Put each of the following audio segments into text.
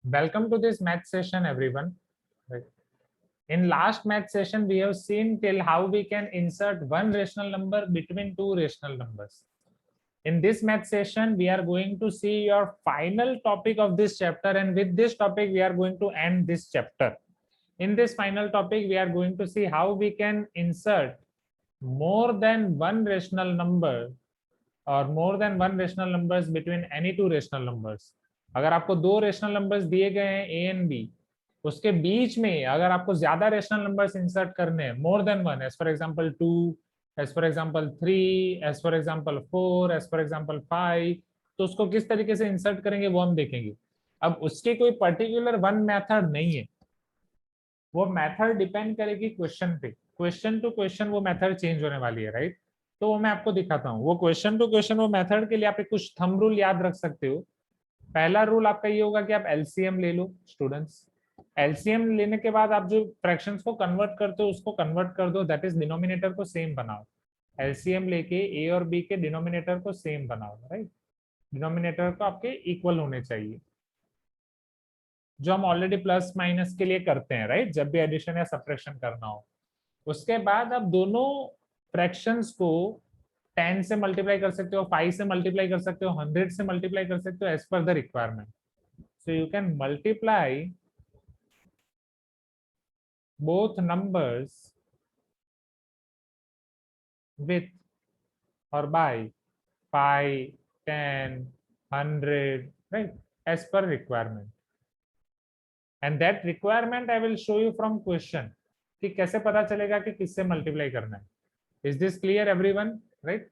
Welcome to this math session, everyone. Right. In last math session, we have seen till how we can insert one rational number between two rational numbers. In this math session, we are going to see your final topic of this chapter, and with this topic, we are going to end this chapter. In this final topic, we are going to see how we can insert more than one rational number और मोर than one rational numbers between any two rational numbers. अगर आपको दो rational numbers दिए गए हैं A and B, उसके बीच में अगर आपको ज्यादा रेशनल नंबर्स इंसर्ट करने हैं, more than one, as for example 2, as for example 3, as for example 4, as for example 5, तो उसको किस तरीके से इंसर्ट करेंगे वो हम देखेंगे. अब उसके कोई पर्टिकुलर वन मेथड नहीं है, वो मेथड डिपेंड करेगी क्वेश्चन पे. क्वेश्चन टू क्वेश्चन वो मेथड चेंज होने वाली है, राइट. तो वो मैं आपको दिखाता हूँ. वो क्वेश्चन टू क्वेश्चन वो मेथड के लिए आप कुछ थंब रूल याद रख सकते हो. पहला रूल आपका ये होगा कि आप एलसीएम ले लो स्टूडेंट्स. एलसीएम लेने के बाद आप जो फ्रैक्शंस को कन्वर्ट करते हो उसको कन्वर्ट कर दो, दैट इज डिनोमिनेटर को सेम बनाओ. एलसीएम लेके ए और बी के डिनोमिनेटर को सेम बनाओ, राइट. डिनोमिनेटर को आपके इक्वल होने चाहिए, जो हम ऑलरेडी प्लस माइनस के लिए करते हैं, राइट, जब भी एडिशन या सब्ट्रैक्शन करना हो. उसके बाद आप दोनों फ्रैक्शंस को 10 से मल्टीप्लाई कर सकते हो, 5 से मल्टीप्लाई कर सकते हो, 100 से मल्टीप्लाई कर सकते हो, as per the requirement. So you can multiply both numbers with और by 5, 10, 100, right, as per requirement. And that requirement I will show you from question कि कैसे पता चलेगा कि किससे मल्टीप्लाई करना है. Is this clear everyone, right.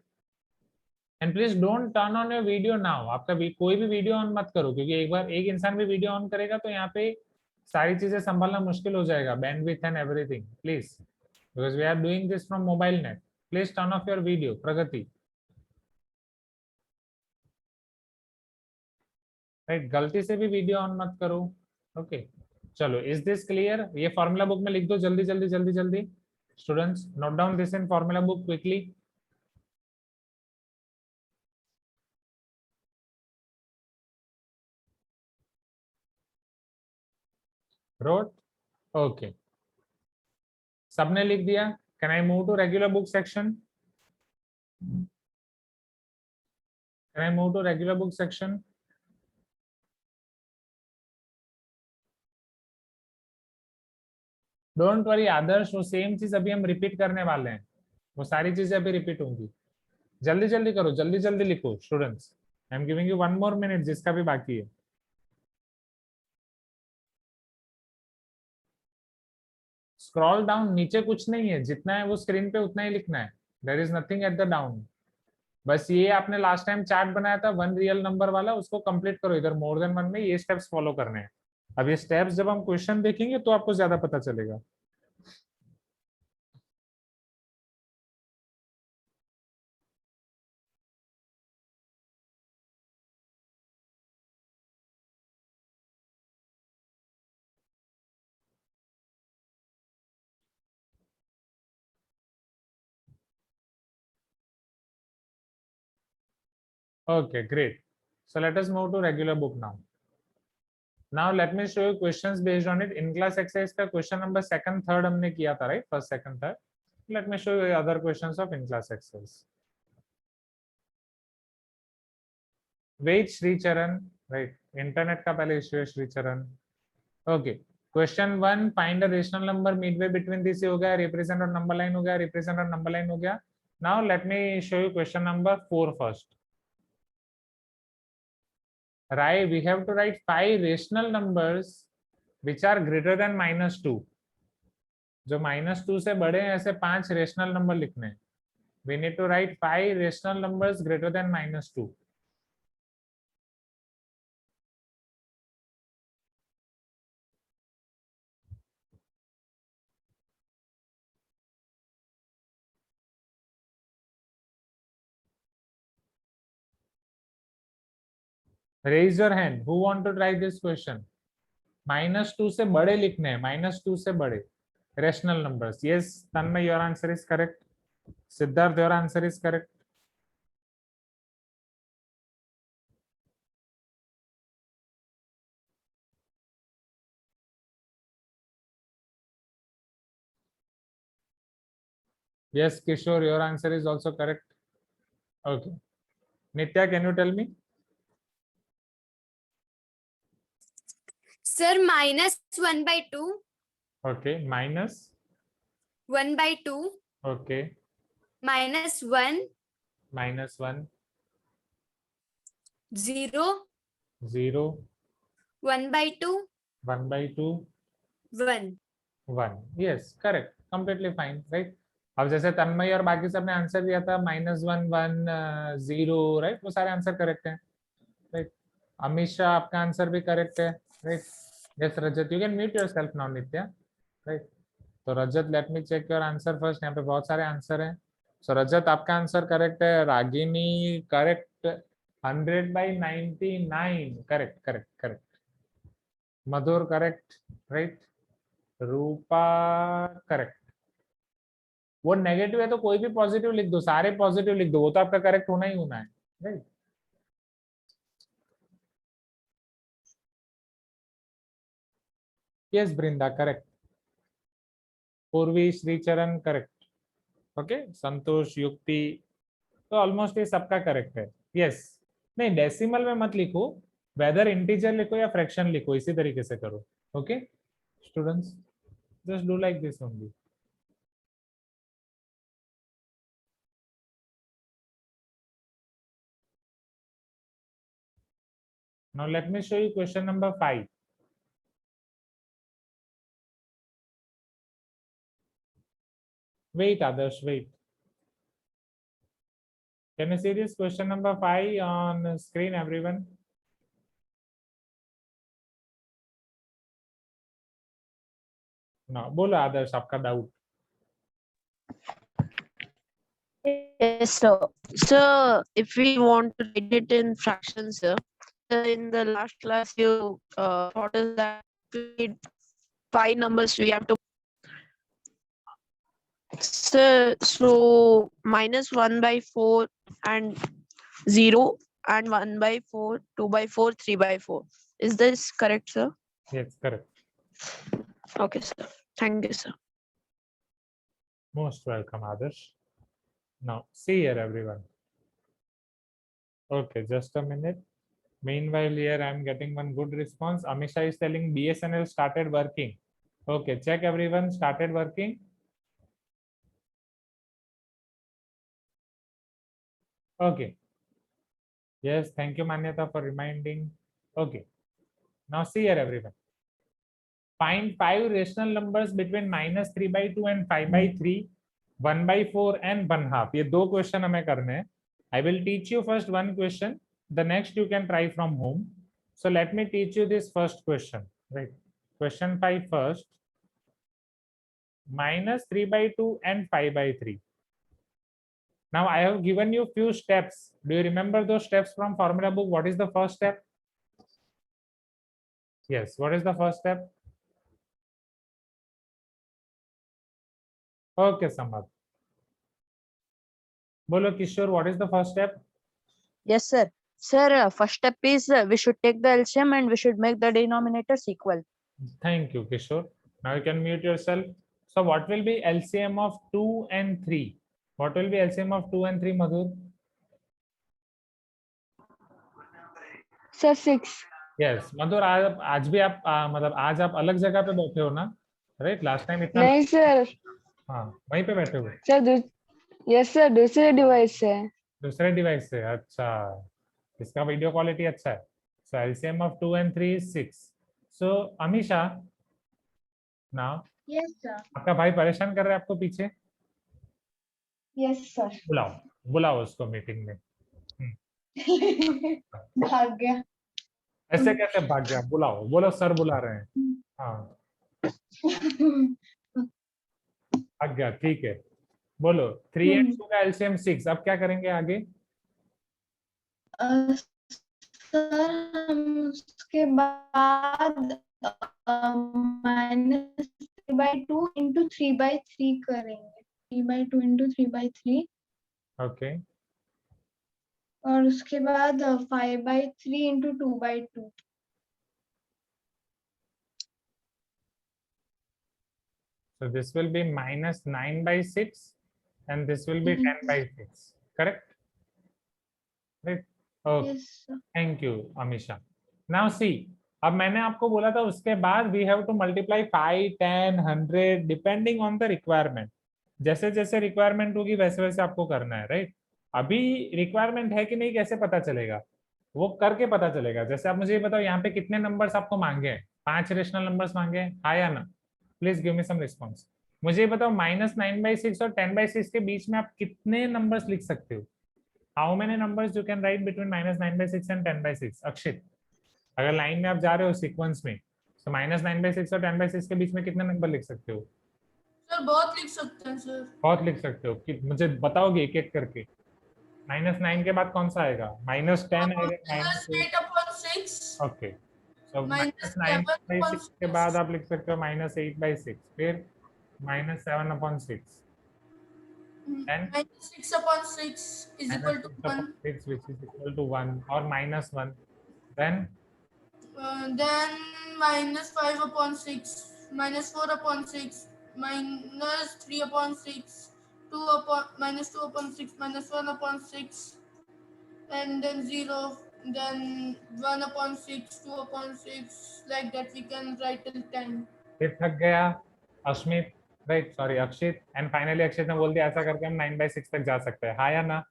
And please don't turn on your video now. आपका कोई भी वीडियो ऑन मत करो, क्योंकि एक बार एक इंसान भी वीडियो ऑन करेगा तो यहाँ पे सारी चीजें संभालना मुश्किल हो जाएगा, bandwidth and everything. Please, because we are doing this from mobile net. Please turn off your video. Pragati, right, गलती से भी वीडियो ऑन मत करो. ओके, चलो. Is this clear? ये फॉर्मूला बुक में लिख दो जल्दी जल्दी जल्दी जल्दी. Students, note down this in formula book quickly. Wrote? Okay, सबने लिख दिया. Can I move to regular book section? Can I move to regular book section? Don't worry आदर्श, वो सेम चीज अभी हम रिपीट करने वाले हैं. वो सारी चीजें अभी रिपीट होंगी. जल्दी जल्दी करो, जल्दी जल्दी लिखो students. I am giving you 1 more minute जिसका भी बाकी है. स्क्रॉल डाउन, नीचे कुछ नहीं है, जितना है वो स्क्रीन पे उतना ही लिखना है. There is nothing at the down. बस ये आपने लास्ट टाइम चार्ट बनाया था वन रियल नंबर वाला, उसको कंप्लीट करो. इधर मोर देन वन में ये स्टेप्स फॉलो करने हैं. अब ये स्टेप्स जब हम क्वेश्चन देखेंगे तो आपको ज्यादा पता चलेगा. Okay, great. So let us move to regular book now. Now let me show you questions based on it. In class exercise का question number second, third हमने किया था, right? First, second, third. Let me show you other questions of in class exercise. Wait, Sri Charan, right? Internet का पहले issue है Sri Charan. Okay. Question 1, find a rational number midway between this हो गया, represent और number line हो गया, represent और number line हो गया. Now let me show you question number 4 first. Right, we have to write 5 rational numbers which are greater than -2. जो -2 से बड़े हैं ऐसे 5 रेशनल नंबर लिखने हैं. We need to write 5 rational numbers greater than -2. Raise your hand. Who want to try this question? -2 से बड़े लिखने हैं, -2 से बड़े rational numbers. Yes, Tanmay, your answer is correct. Siddharth, your answer is correct. Yes, Kishore, your answer is also correct. Okay. Nitya, can you tell me? Sir, -1/2. Okay, minus. 1/2. Okay, -1. -1. 0. 0. 1/2. 1/2. 1. 1. Yes, correct. Completely fine, right? अब जैसे तन्मय और बाकी सबने answer दिया था -1 1 0, right? वो सारे answer correct हैं, राइट? अमीशा, आपका आंसर भी करेक्ट है, right? Yes Rajat, you can mute yourself now Nitya, right? तो Rajat, let me check your answer first. यहाँ पे बहुत सारे आंसर हैं। सो रजत, आपका आंसर करेक्ट है। Ragini correct, 100/99, correct correct correct. Madhur correct, right? Rupa correct. वो नेगेटिव है तो कोई भी पॉजिटिव लिख दो, सारे पॉजिटिव लिख दो, वो तो आपका करेक्ट होना ही होना है, राइट? Yes Brinda correct. पूर्वी, श्रीचरण करेक्ट। ओके, संतोष, युक्ति, तो ऑलमोस्ट ये सबका करेक्ट है। यस, नहीं डेसिमल में मत लिखो, वेदर इंटीजर लिखो या फ्रैक्शन लिखो, इसी तरीके से करो। Okay students, just do like this only. Now let me show you question number 5. Wait, Adarsh, wait. Can you see this question number 5 on screen, everyone? No, बोलो आदर्श आपका doubt. Yes, sir. So, if we want to write it in fractions, sir, in the last class you taught us that we need 5 numbers we have to. So -1/4 and 0 and 1/4, 2/4, 3/4. Is this correct, sir? Yes, correct. Okay, sir. Thank you, sir. Most welcome, Adarsh. Now, see here, everyone. Okay, just a minute. Meanwhile, here I'm getting one good response. Amisha is telling BSNL started working. Okay, check everyone, started working. Okay. Yes, thank you, Manyata, for reminding. Okay. Now see here, everyone. Find 5 rational numbers between -3/2 and 5/3, 1/4 and 1/2. ये दो question हमें करने हैं. I will teach you first one question. The next you can try from home. So let me teach you this first question. Right. Question 5 first. -3/2 and 5/3. Now I have given you few steps. Do you remember those steps from formula book? What is the first step? Yes, what is the first step? Okay, Samad. Bolo Kishore, what is the first step? Yes, sir. Sir, first step is we should take the LCM and we should make the denominators equal. Thank you, Kishore. Now you can mute yourself. So what will be LCM of 2 and 3? What will be LCM of 2 and 3, Madhur? Sir, 6. Yes, Madhur, आज भी आप मतलब आज आप अलग जगह पे बैठे हो ना? राइट, लास्ट टाइम इतना नहीं सर. हाँ वहीं पे बैठे हुए. सर यस सर, दूसरे डिवाइस से. दूसरे डिवाइस से. अच्छा, इसका वीडियो क्वालिटी अच्छा है. So LCM of 2 and 3 is 6. So Amisha, now Yes, sir. आपका भाई परेशान कर रहा है आपको पीछे. Yes, sir. बुलाओ बुलाओ उसको मीटिंग में. भाग गया. ऐसे कैसे भाग गया? बुलाओ, बोलो सर बुला रहे हैं. हाँ भाग गया, ठीक है. बोलो 3 and 2 का LCM 6. अब क्या करेंगे आगे? सर हम उसके बाद -3/2 into 3/3 करेंगे. 3/2 into 3/3. ओके. और उसके बाद 5/3 into 2/2. So this will be -9/6 and this will be 10 by 6. Correct? Right? Okay. Yes, sir. Thank you, Amisha. Now see, अब मैंने आपको बोला था उसके बाद we have to multiply 5, 10, 100 depending on the requirement. जैसे जैसे रिक्वायरमेंट होगी वैसे वैसे आपको करना है, राइट? अभी रिक्वायरमेंट है कि नहीं कैसे पता चलेगा? वो करके पता चलेगा। जैसे आप मुझे ये बताओ यहाँ पे कितने नंबर्स आपको मांगे हैं? 5 रेशनल नंबर्स मांगे हैं, हाँ या ना? Please give me some response. मुझे ये बताओ -9/6 और 10/6 के बीच में आप कितने नंबर्स लिख सकते हो? How many numbers you can write between -9/6 and 10/6? अक्षित, अगर लाइन में आप जा रहे हो सीक्वेंस में, तो -9/6 और 10/6 के बीच में कितने नंबर लिख सकते हो? सर बहुत लिख सकते हैं सर। बहुत लिख सकते हो कि मुझे बताओगे एक एक करके? -9 के बाद कौन सा आएगा? -10 आएगा, -8/6 ओके। सो -7/6 -9/6 के बाद आप लिख सकते हो -8/6, फिर -7/6 and -6/6 is equal to 1. -6 which is equal to 1 or -1, then Then -5/6, -4/6, -3/6, -2/6, -1/6, and then 0, then 1/6, 2/6, like that we can write till 10. फिर थक गया Ashmit, right, sorry Akshit, and finally अक्षित ने बोल दिया ऐसा करके हम 9/6 तक जा सकते हैं, हाँ या ना?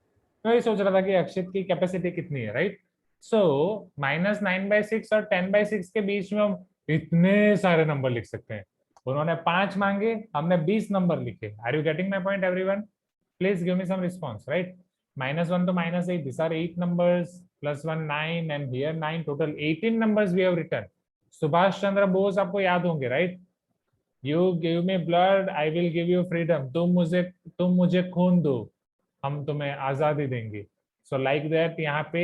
मैं ये सोच रहा था कि अक्षित की कैपेसिटी कितनी है, राइट? सो -9/6 और 10/6 के बीच में हम इतने सारे नंबर लिख सकते हैं। उन्होंने 5 मांगे, हमने 20 नंबर लिखे। Are you getting my point everyone? Please give me some response, right? -1 to -8, these are 8 numbers, +1 9, and here 9, total 18 numbers we have written. Subhash Chandra Bose आपको याद होंगे, right? You give me blood, I will give you freedom. तुम मुझे खून दो, हम तुम्हें आजादी देंगे। So like that, यहाँ पे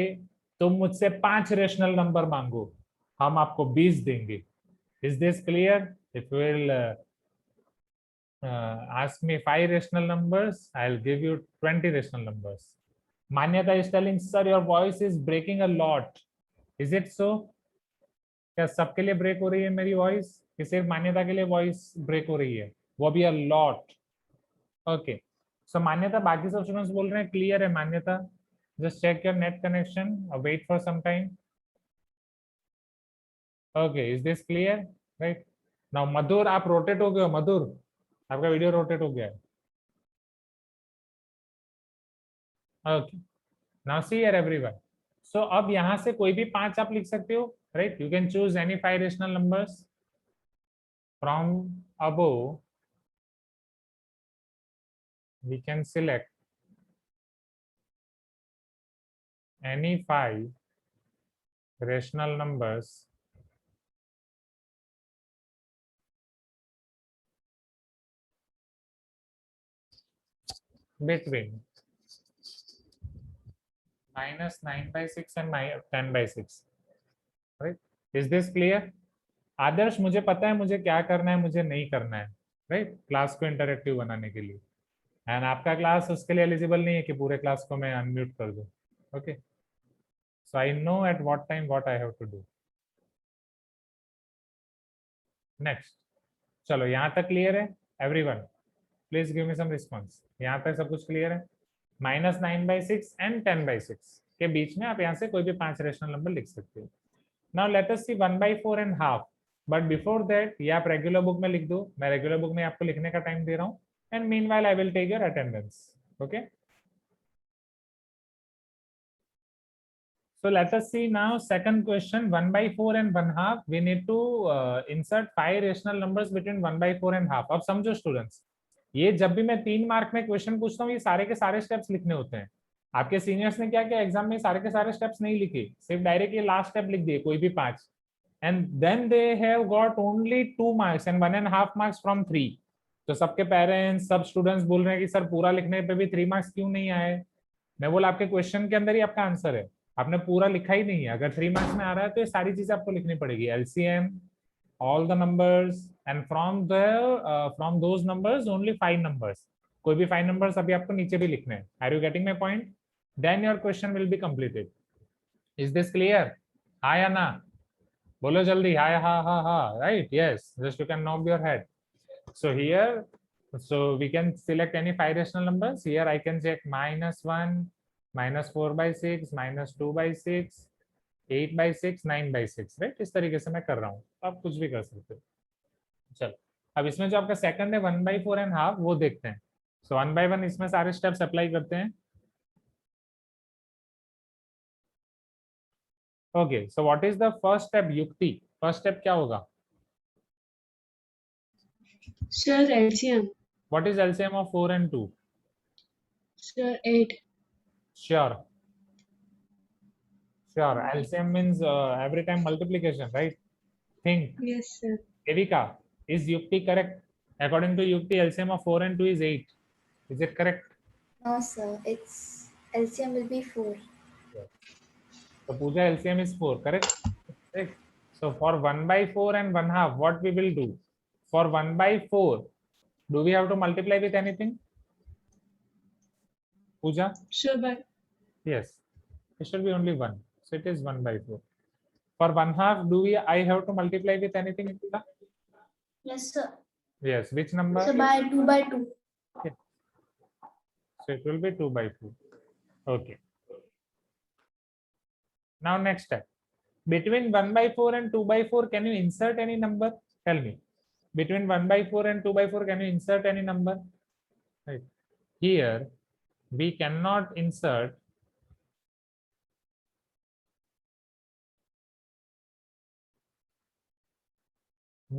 तुम मुझसे 5 रेशनल नंबर मांगो, हम आपको 20 देंगे। Is this clear? If you will ask me 5 rational numbers, I'll give you 20 rational numbers. Manyata is telling, sir, your voice is breaking a lot. Is it so? क्या सबके लिए ब्रेक हो रही है मेरी वॉइस, कि सिर्फ मान्यता के लिए वॉइस ब्रेक हो रही है? वो भी अ लॉट। ओके, सो मान्यता, बाकी सब स्टूडेंट्स बोल रहे हैं क्लियर है Manyata? Just check your net connection, wait for some time. Okay, is this clear? Right now Madhur, आप रोटेट हो गए हो। मधुर, आपका वीडियो रोटेट हो गया है। Okay, now see here everyone. So अब यहाँ से कोई भी 5 आप लिख सकते हो, right? You can choose any 5 rational numbers from above. We can select any 5 rational numbers between -9/6 and 10/6. Right, is this clear? Adarsh, मुझे पता है मुझे क्या करना है, मुझे नहीं करना है, राइट? क्लास को इंटरेक्टिव बनाने के लिए, एंड आपका क्लास उसके लिए एलिजिबल नहीं है कि पूरे क्लास को मैं अनम्यूट कर दूं। Okay, so I know at what time what I have to do. Next, चलो यहाँ तक क्लियर है everyone? Please give me some response. यहाँ तक सब कुछ क्लियर है? -9/6 एंड 10/6 के बीच में आप यहाँ से कोई भी 5 रेशनल नंबर लिख सकते हो। Now let us see 1/4 and half. But before that, ये आप रेगुलर बुक में लिख दो। मैं रेगुलर बुक में आपको लिखने का टाइम दे रहा हूँ, and meanwhile I will take your attendance. Okay? So let us see now second question, 1/4 and 1/2. We need to insert 5 rational numbers between 1/4 and half. अब समझो स्टूडेंट्स, ये जब भी मैं 3 मार्क में क्वेश्चन पूछता हूँ, ये सारे के सारे स्टेप्स लिखने होते हैं। आपके सीनियर्स ने क्या किया एग्जाम में, सारे के सारे स्टेप्स नहीं लिखे, सिर्फ डायरेक्ट ये लास्ट स्टेप लिख दिए, कोई भी 5, and then they have got only 2 marks and 1.5 marks from 3। तो सबके पेरेंट्स, सब स्टूडेंट्स बोल रहे हैं कि सर पूरा लिखने पे भी 3 मार्क्स क्यों नहीं आए? मैं बोला आपके क्वेश्चन के अंदर ही आपका आंसर है, आपने पूरा लिखा ही नहीं है। अगर 3 मार्क्स में आ रहा है तो ये सारी चीजें आपको लिखनी पड़ेगी, LCM, all the numbers, and from those numbers only 5 numbers. कोई भी 5 numbers अभी आपको नीचे भी लिखने हैं। Are you getting my point? Then your question will be completed. Is this clear? हाँ या ना? बोलो जल्दी, हाँ हाँ हाँ हाँ, right? Yes, just you can nod your head. So here So we can select any 5 rational numbers. Here I can check -1, -4/6, -2/6, 8/6, 9/6, right? इस तरीके से मैं कर रहा हूँ, आप कुछ भी कर सकते हो। चलो, अब इसमें जो आपका सेकंड है 1/4 एंड हाफ, वो देखते हैं। सो 1 by 1 इसमें सारे स्टेप्स अप्लाई करते हैं। Okay, so what is the first step? युक्ति, फर्स्ट स्टेप क्या होगा? Sir, LCM. What is LCM of 4 and 2? Sir, 8. Sure. Sure. LCM means every time multiplication, right? Think. Yes, sir. Evika, is Yukti correct? According to Yukti, LCM of 4 and 2 is 8. Is it correct? No, sir. It's LCM will be 4. So Pooja, LCM is 4, correct? Correct. So for 1/4 and 1/2, what we will do? For 1/4, do we have to multiply with anything? Pooja? Sure, but Yes. It should be only 1. So it is 1/4. For 1/2, do I have to multiply with anything, Pooja? Yes, sir. Yes. Which number? So by 2/2. So it will be 2/2. Okay. Now next step. Between 1/4 and 2/4, can you insert any number? Tell me. Between 1/4 and 2/4, can you insert any number? Right. Here, we cannot insert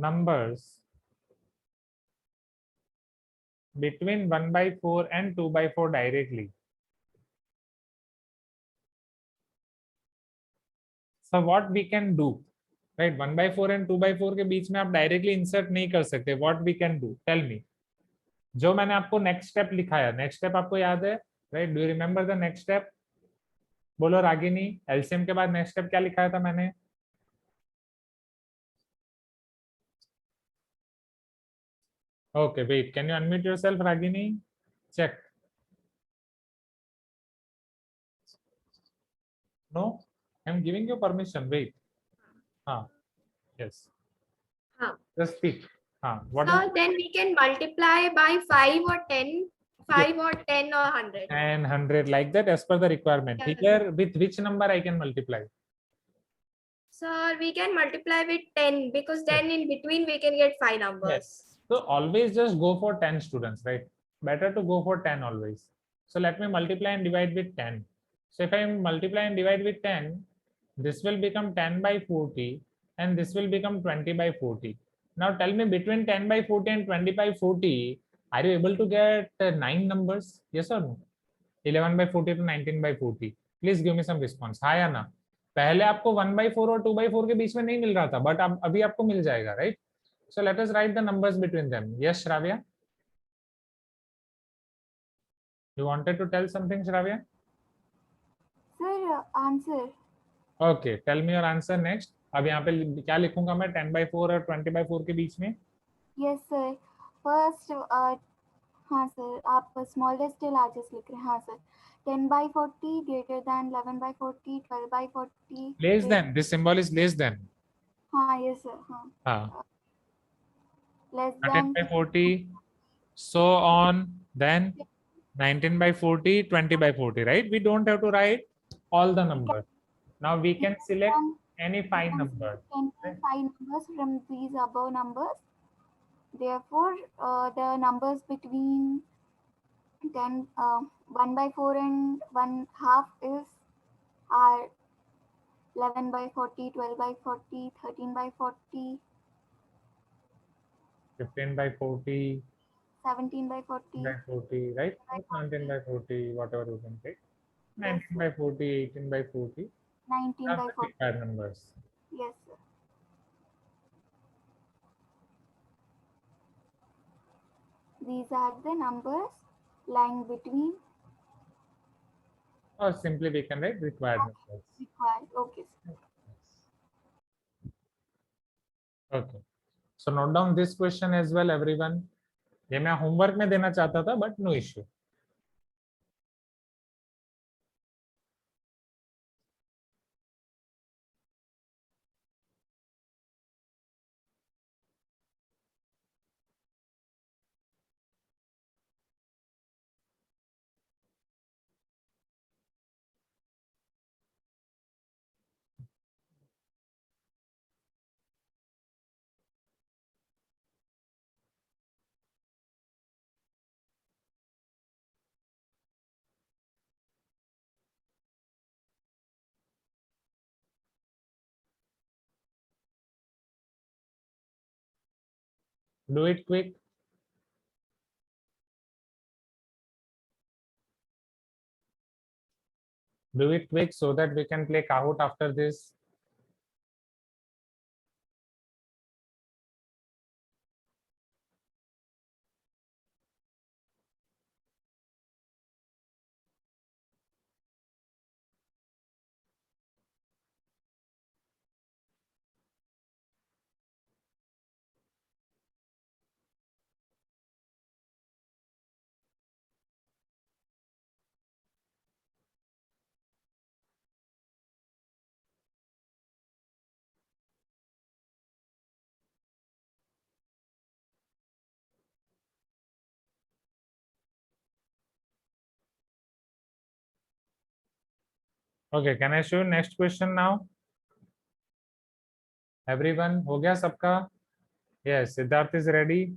numbers between 1/4 and 2/4 directly. So what we can do, right? 1/4 and 2/4 के बीच में आप directly insert नहीं कर सकते. What we can do? Tell me. जो मैंने आपको next step लिखाया, नेक्स्ट स्टेप आपको याद है, right? Do you remember the next step? बोलो रागिनी, एलसीएम के बाद नेक्स्ट स्टेप क्या लिखाया था मैंने? Okay, wait. Can you unmute yourself, Ragini? Check. No, I'm giving you permission. Wait. Yes. Just speak. What So is then we can multiply by 5 or 10, 5 or 10 or 100. 10, 100 like that as per the requirement? Yeah. Here, with which number I can multiply? So we can multiply with 10 because then in between we can get 5 numbers. Yes. So always just go for 10 students, right? Better to go for 10 always. So let me multiply and divide with 10. So if I multiply and divide with 10, this will become 10/40 and this will become 20/40. Now tell me, between 10/40 and 20/40, are you able to get 9 numbers? Yes or no? 11/40 to 19/40. Please give me some response. हाँ या ना? पहले आपको 1/4 और 2/4 के बीच में नहीं मिल रहा था, बट अब अभी आपको मिल जाएगा, right? So let us write the numbers between them. Yes, Shravya? You wanted to tell something, Shravya? Sir, answer. Okay, tell me your answer next. अब यहाँ पे क्या लिखूंगा मैं 10/4 और 20/4 के बीच में? Yes, sir. First, हाँ sir, आप smallest largest लिख रहे हैं. हाँ sir. 10/40 greater than 11/40, 12/40. Less than. This symbol is less than. हाँ, yes sir. हाँ. Less than 13/40, so on. Then 19/40, 20/40, right? We don't have to write all the numbers. Now we can select any 5 numbers. 5 numbers from these above numbers. Therefore, the numbers between 1/4 and 1/2 are 11/40, 12/40, 13/40, 15/40, 17/40, 10/40, right? 19/40, whatever you can take. 19/40, 18/40. 19/40. 5 numbers. Yes, sir. These are the numbers lying between Or simply we can write required numbers. required. Okay, sir. Okay. So note down this question as well, everyone. ये मैं homework में देना चाहता था, but no issue. Do it quick. Do it quick so that we can play Kahoot after this. Okay, can I show you next question now? Everyone, हो गया सबका? Yes, Siddharth is ready.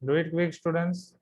Do it quick, students.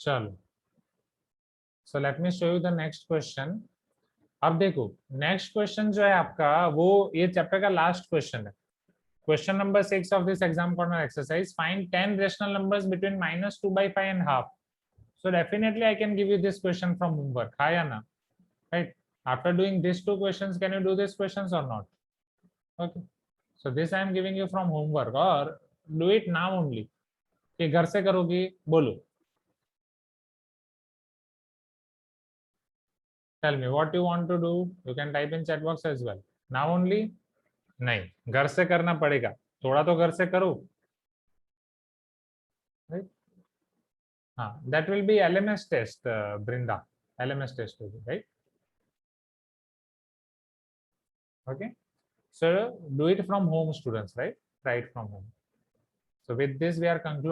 चलो. So let me show you the next question. अब देखो next question जो है आपका वो ये चैप्टर का लास्ट क्वेश्चन है. Question number 6 of this exam corner exercise. Find 10 rational numbers between -2/5 and half. So definitely I can give you this question from homework. हाँ या ना? Right? After doing these two questions, can you do these questions or not? Okay. So this I am giving you from homework, or do it now only. कि घर से करोगी बोलो. Tell me what you want to do. You can type in chat box as well. Now only? नहीं, घर से करना पड़ेगा. थोड़ा तो घर से करो. Right? हाँ, that will be LMS test, Brinda. LMS test will be, right? Okay. So do it from home, students, right? Try it from home. So with this, we are concluding.